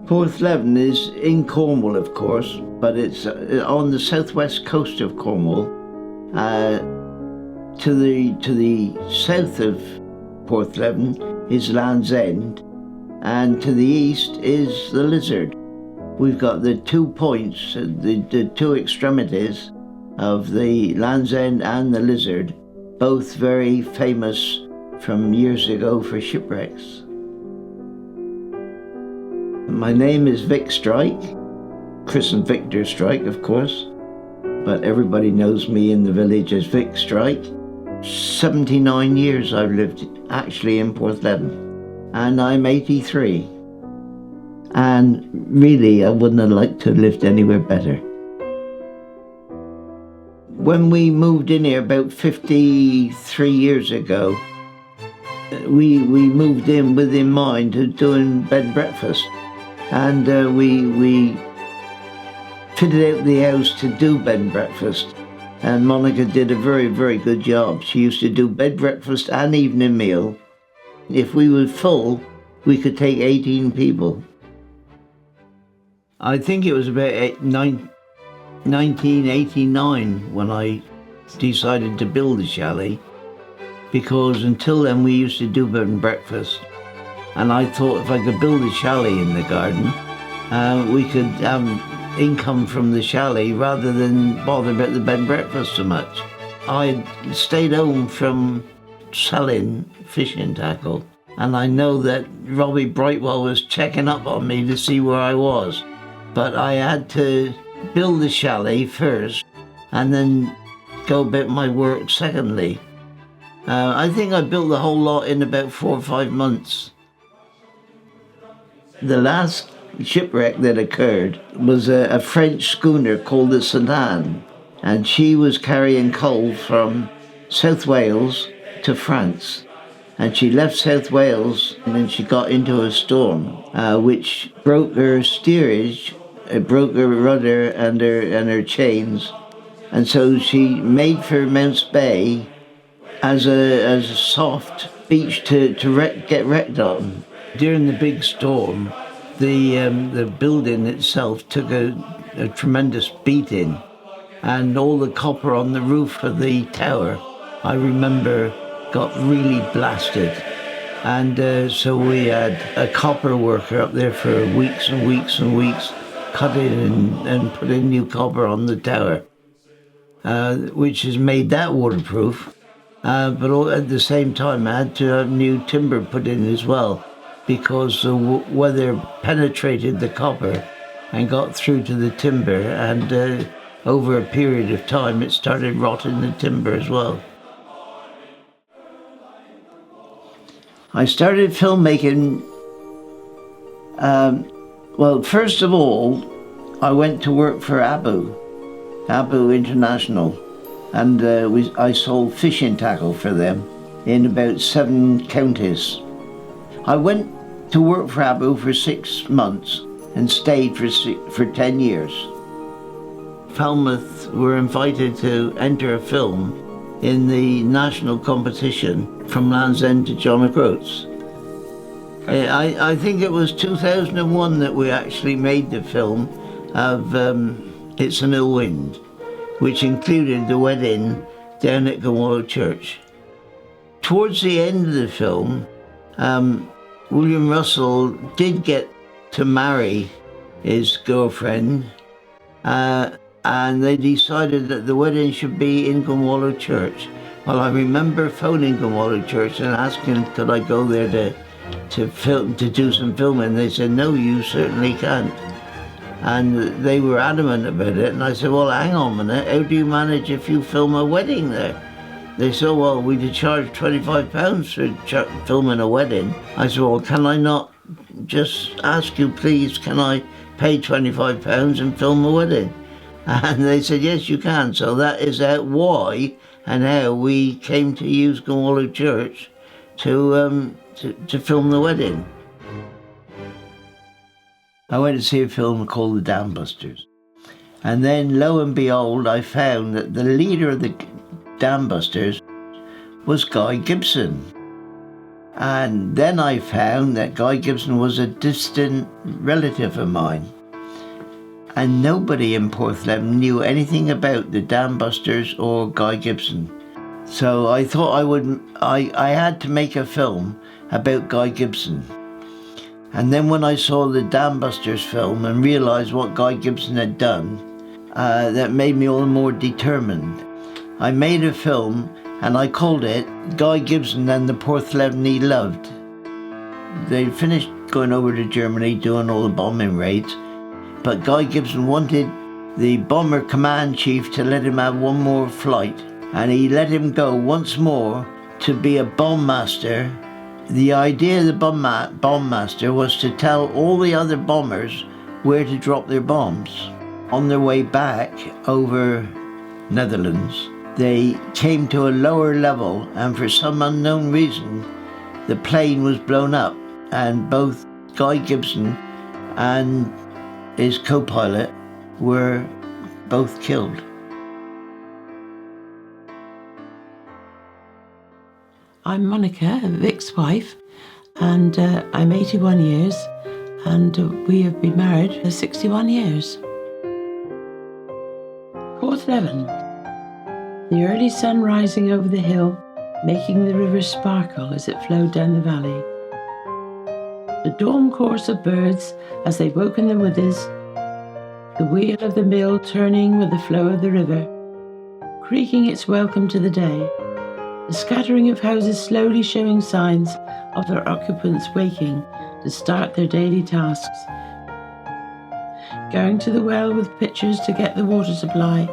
Porthleven is in Cornwall, of course, but it's on the southwest coast of Cornwall. To the south of Porthleven is Land's End, and to the east is the Lizard. We've got the 2 points, the two extremities of the Land's End and the Lizard, both very famous from years ago for shipwrecks. My name is Vic Strike, christened Victor Strike, of course, but everybody knows me in the village as Vic Strike. 79 years I've lived actually in Porthleven, and I'm 83. And really, I wouldn't have liked to have lived anywhere better. When we moved in here about 53 years ago, we moved in with in mind of doing bed and breakfast. And we fitted out the house to do bed and breakfast. And Monica did a very, very good job. She used to do bed breakfast and evening meal. If we were full, we could take 18 people. I think it was about 1989 when I decided to build the chalet, because until then we used to do bed and breakfast. And I thought if I could build a chalet in the garden, we could have income from the chalet rather than bother about the bed and breakfast so much. I stayed home from selling fishing tackle, and I know that Robbie Brightwell was checking up on me to see where I was. But I had to build the chalet first and then go about my work secondly. I think I built the whole lot in about 4 or 5 months. The last shipwreck that occurred was a French schooner called the St. Anne, and she was carrying coal from South Wales to France. And she left South Wales and then she got into a storm, which broke her steerage, it broke her rudder and her chains. And so she made for Mounts Bay as a soft beach to get wrecked on. During the big storm, the building itself took a tremendous beating, and all the copper on the roof of the tower, I remember, got really blasted. And so we had a copper worker up there for weeks and weeks and weeks, cutting and putting new copper on the tower, which has made that waterproof. But at the same time, I had to have new timber put in as well, because the weather penetrated the copper and got through to the timber, and over a period of time it started rotting the timber as well. I started filmmaking, well, first of all, I went to work for Abu International, and I sold fishing tackle for them in about 7 counties. I went to work for Abu for 6 months and stayed for 10 years. Falmouth were invited to enter a film in the national competition from Land's End to John O'Groats. I think it was 2001 that we actually made the film of It's an Ill Wind, which included the wedding down at Cornwall Church. Towards the end of the film, William Russell did get to marry his girlfriend, and they decided that the wedding should be in Cornwall Church. Well, I remember phoning Cornwall Church and asking could I go there to do some filming. They said, no, you certainly can't. And they were adamant about it, and I said, well, hang on a minute, how do you manage if you film a wedding there? They said, well, we'd charge £25 for filming a wedding. I said, well, can I not just ask you, please, can I pay £25 and film a wedding? And they said, yes, you can. So that is why and how we came to use Cornwall Church to film the wedding. I went to see a film called The Dam Busters. And then, lo and behold, I found that the leader of the Dam Busters was Guy Gibson. And then I found that Guy Gibson was a distant relative of mine. And nobody in Porthleven knew anything about the Dam Busters or Guy Gibson. So I thought I had to make a film about Guy Gibson. And then when I saw the Dam Busters film and realised what Guy Gibson had done, that made me all the more determined. I made a film and I called it Guy Gibson and the Porthleven He Loved. They finished going over to Germany doing all the bombing raids, but Guy Gibson wanted the bomber command chief to let him have one more flight, and he let him go once more to be a bomb master. The idea of the bomb master was to tell all the other bombers where to drop their bombs. On their way back over Netherlands, they came to a lower level, and for some unknown reason, the plane was blown up, and both Guy Gibson and his co-pilot were both killed. I'm Monica, Vic's wife, and I'm 81 years, and we have been married for 61 years. Porthleven. The early sun rising over the hill, making the river sparkle as it flowed down the valley. The dawn chorus of birds as they woke in the withers, the wheel of the mill turning with the flow of the river, creaking its welcome to the day, the scattering of houses slowly showing signs of their occupants waking to start their daily tasks, going to the well with pitchers to get the water supply.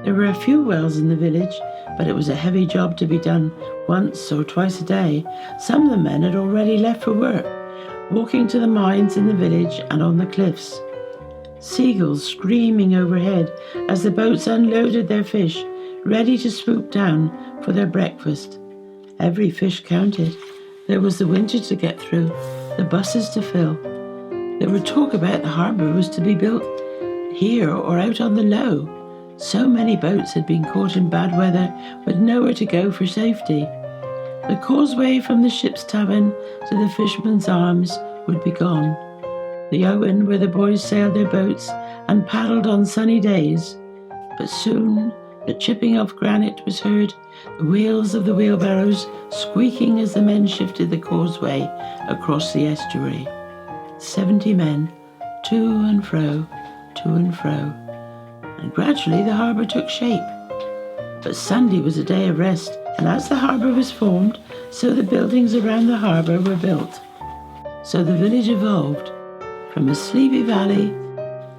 There were a few wells in the village, but it was a heavy job to be done once or twice a day. Some of the men had already left for work, walking to the mines in the village and on the cliffs. Seagulls screaming overhead as the boats unloaded their fish, ready to swoop down for their breakfast. Every fish counted. There was the winter to get through, the buses to fill. There were talk about the harbour was to be built here or out on the low. So many boats had been caught in bad weather with nowhere to go for safety. The causeway from the ship's tavern to the Fisherman's Arms would be gone. The Owen, where the boys sailed their boats and paddled on sunny days. But soon the chipping of granite was heard, the wheels of the wheelbarrows squeaking as the men shifted the causeway across the estuary. 70 men, to and fro, and gradually the harbour took shape. But Sunday was a day of rest, and as the harbour was formed, so the buildings around the harbour were built. So the village evolved from a sleepy valley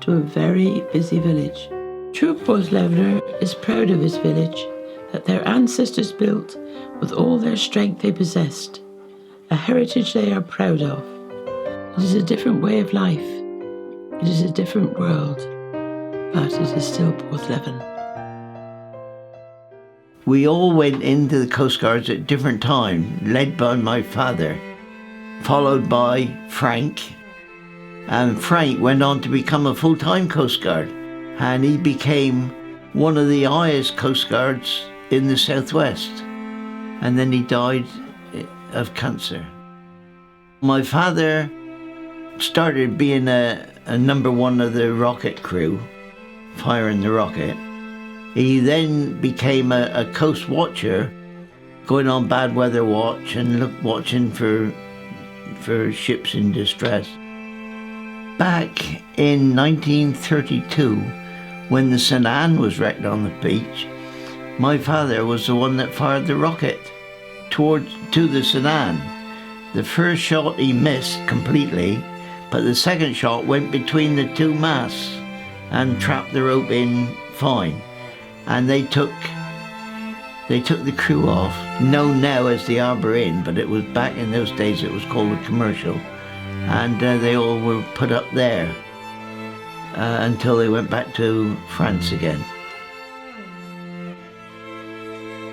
to a very busy village. True Porthlevener is proud of his village, that their ancestors built with all their strength they possessed, a heritage they are proud of. It is a different way of life. It is a different world, but it is still Porthleven. We all went into the Coast Guards at different times, led by my father, followed by Frank. And Frank went on to become a full-time Coast Guard, and he became one of the highest Coast Guards in the southwest. And then he died of cancer. My father started being a number one of the rocket crew, firing the rocket. He then became a coast watcher, going on bad weather watch and watching for ships in distress. Back in 1932, when the St. Anne was wrecked on the beach, my father was the one that fired the rocket to the St. Anne. The first shot he missed completely, but the second shot went between the two masts and trapped the rope in fine. And they took the crew off, known now as the Harbour Inn, but it was back in those days it was called the Commercial. And they all were put up there until they went back to France again.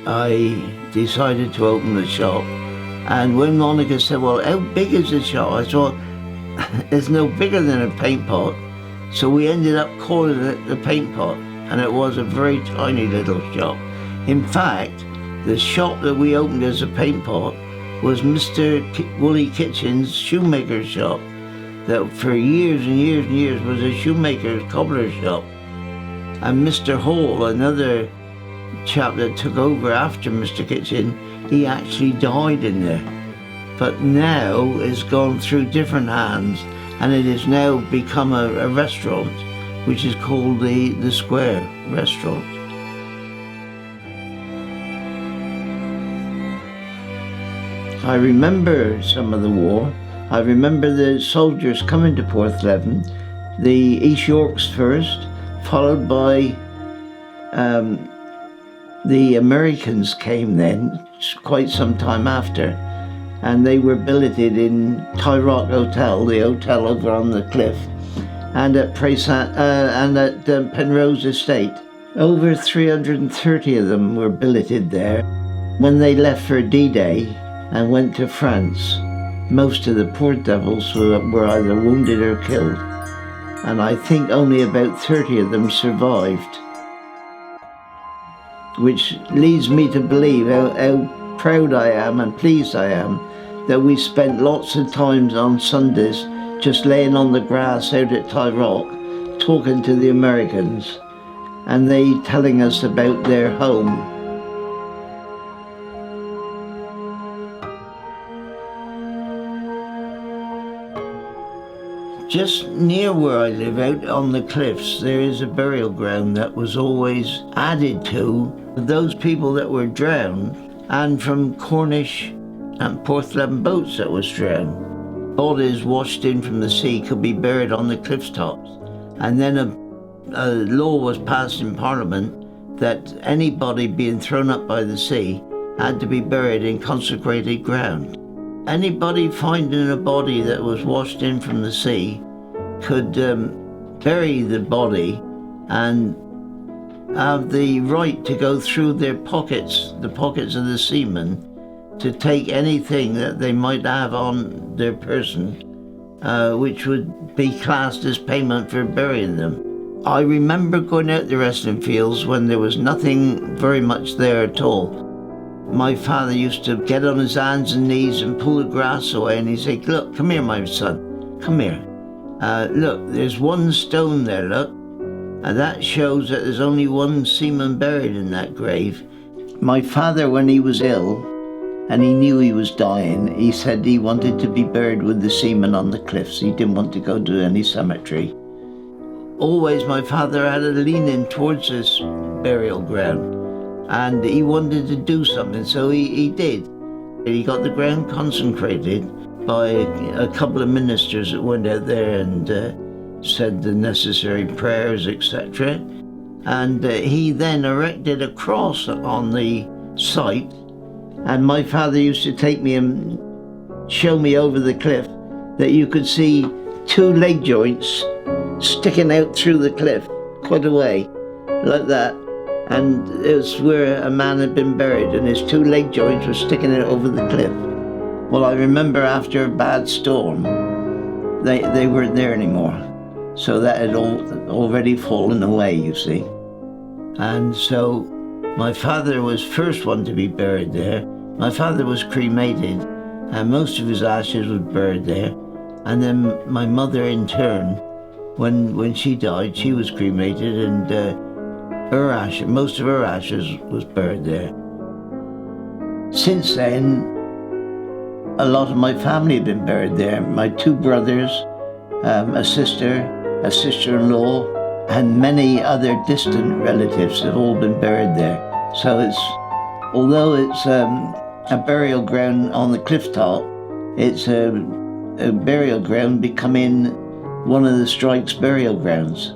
I decided to open the shop, and when Monica said, well, how big is the shop? I thought, it's no bigger than a paint pot. So we ended up calling it the paint pot, and it was a very tiny little shop. In fact, the shop that we opened as a paint pot was Mr. Woolley Kitchen's shoemaker shop, that for years and years and years was a shoemaker's cobbler shop. And Mr. Hall, another chap that took over after Mr. Kitchen, he actually died in there. But now it's gone through different hands, and it has now become a restaurant, which is called the Square Restaurant. I remember some of the war. I remember the soldiers coming to Porthleven, the East Yorks first, followed by the Americans came then, quite some time after, and they were billeted in Tyrock Hotel, the hotel over on the cliff, and at Penrose Estate. Over 330 of them were billeted there. When they left for D-Day and went to France, most of the poor devils were either wounded or killed, and I think only about 30 of them survived, which leads me to believe how proud I am and pleased I am that we spent lots of times on Sundays just laying on the grass out at Tyrock talking to the Americans, and they telling us about their home. Just near where I live, out on the cliffs, there is a burial ground that was always added to those people that were drowned, and from Cornish and Porthleven boats that was drowned. Bodies washed in from the sea could be buried on the cliff tops. And then a law was passed in Parliament that anybody being thrown up by the sea had to be buried in consecrated ground. Anybody finding a body that was washed in from the sea could bury the body and have the right to go through their pockets, the pockets of the seamen, to take anything that they might have on their person, which would be classed as payment for burying them. I remember going out the wrestling fields when there was nothing very much there at all. My father used to get on his hands and knees and pull the grass away, and he'd say, "Look, come here, my son, come here. Look, there's one stone there, look. And that shows that there's only one seaman buried in that grave." My father, when he was ill, and he knew he was dying, he said he wanted to be buried with the seamen on the cliffs. He didn't want to go to any cemetery. Always my father had a leaning towards this burial ground, and he wanted to do something, so he did. He got the ground consecrated by a couple of ministers that went out there and said the necessary prayers, etc. And he then erected a cross on the site, and my father used to take me and show me over the cliff that you could see two leg joints sticking out through the cliff quite a way, like that. And it was where a man had been buried, and his two leg joints were sticking out over the cliff. Well, I remember after a bad storm, they weren't there anymore. So that had already fallen away, you see. And so my father was first one to be buried there. My father was cremated, and most of his ashes was buried there. And then my mother, in turn, when she died, she was cremated, and most of her ashes was buried there. Since then, a lot of my family have been buried there. My two brothers, a sister-in-law, and many other distant relatives have all been buried there. So although it's a burial ground on the cliff top, it's a burial ground becoming one of the strike's burial grounds.